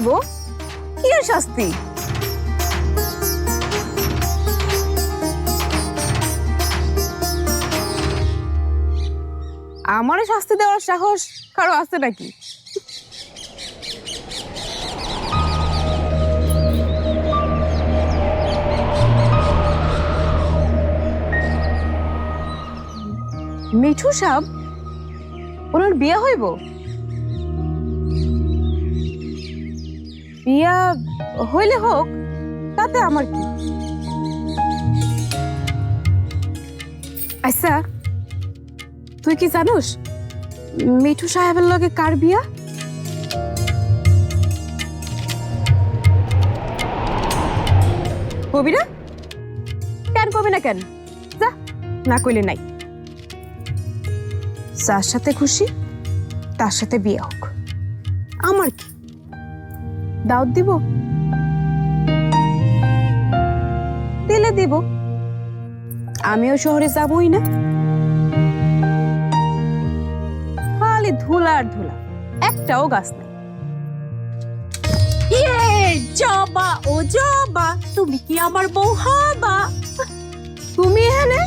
হইব? কি আর শাস্তি? আমারে শাস্তি দেওয়ার সাহস কারো আছে নাকি? মিঠু সাহেব, ওনার বিয়ে হইব? বিয়া হইলে হোক, তাতে আমার কি? আচ্ছা, তুই কি জানোস মিঠু সাহেবের লগে কার বিয়া? কবি না? কেন কবি না কেন? যা, না কইলে নাই। যার সাথে খুশি তার সাথে বিয়ে হোক, আমার কি? দাওয়াত দিব? দিলে দিব, আমিও শহরে যাবই না। খালি ধুলা আর ধুলা, একটাও গাছ নেই। জবা ও জবা, তুমি কি আমার বউ হবা? তুমি এখানে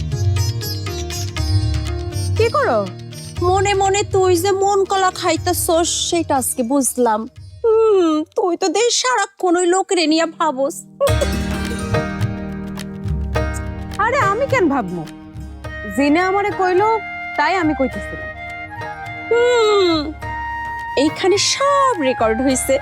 কি করো? মনে মনে তুই যে মন কলা খাইতেছস সেটা আজকে বুঝলাম। তুই তো দেশ সারাক্ষণ ওই লোকের নিয়ে ভাবস। আরে আমি কেন ভাববো? জিনে আমারে কইলো তাই আমি কইতেছিলাম। এইখানে সব রেকর্ড হয়েছে।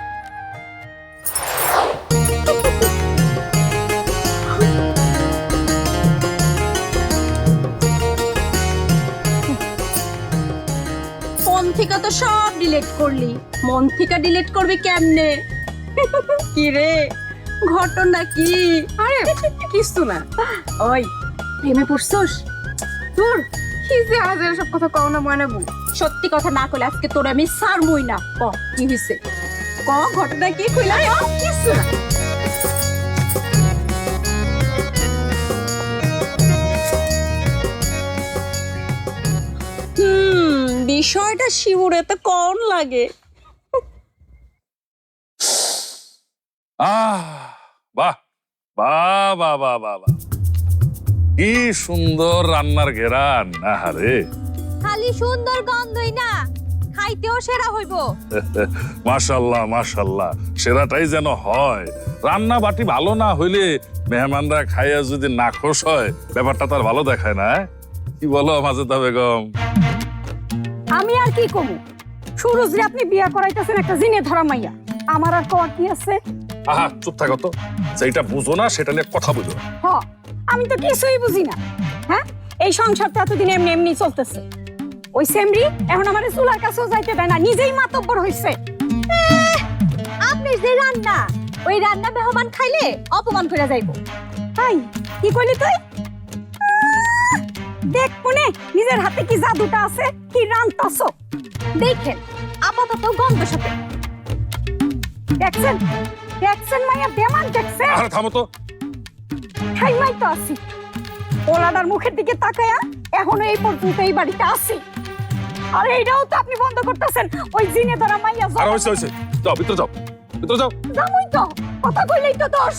ফোন থেকে তো সব ডিলিট করলি, মন থেকে ডিলিট করবি কেমনে? কি রে, ঘটনা কি? আরে কিছু না। ওই প্রেমে পড়ছস? তোর কি যে আজের সব কথা কও না মনে বল। সত্যি কথা না কইলে আজকে তোর আমি সারমই না। ক কি হইছে? ক ঘটনা কি কইলা? কিছু না। বিষয়টা শিবুরে তো কোন লাগে। বাহ বাহ বাহ বাহ বাহ বাহ, কি সুন্দর রান্নার ঘেরান! আরে খালি সুন্দর গন্ধই না, খাইতেও সেরা হইব। মাশাল্লাহ মাশাল্লাহ, সেরাটাই যেন হয়। রান্না বাটি ভালো না হইলে মেহমানরা খাইয়া যদি নাখোশ হয়, ব্যাপারটা তার ভালো দেখায় না। কি বলো মাজেদা বেগম? আমি আর কি কমু? সুরজ রে আপনি বিয়া করাইতেছেন একটা জিনে ধরা মাইয়া, আমার আর কোয়া কি আছে? আহা চুপ থাকো তো, যেটা বুঝো না সেটা নিয়ে কথা বুঝো। হ, আমি তো কিছুই বুঝি না। হ্যাঁ, এই সংসারটা এতদিন এমনি এমনি চলতেছে। ওই সেমরি এখন আমার চুলার কাছেও যাইতে দেয় না, নিজেই মাতব্বর হইছে। আপনি যে রান্না, ওই রান্না মেহমান খাইলে অপমান করে যাইব। তাই কি কইলি তুই? দেখ কোনে নিজের হাতে কি জাদুটা আছে, কি রান্তাছো দেখেন। আপাতত গন্ধ সাথে দেখছেন, দেখছেন মাইয়া বেমান দেখছেন। আরে থামো তো। খাই মাই তো আছি, ওলাদার মুখের দিকে তাকায়া এখনো এই পর্যন্ত এই বাড়িতে আছি। আর এইটাও তো আপনি বন্ধ করতেছেন। ওই জিনে ধরা মাইয়া আর হইছে হইছে, যাও ভিতরে যাও, ভিতরে যাও। জামুই তো কথা কইলেই তো দোষ,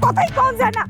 কথাই কম যায় না।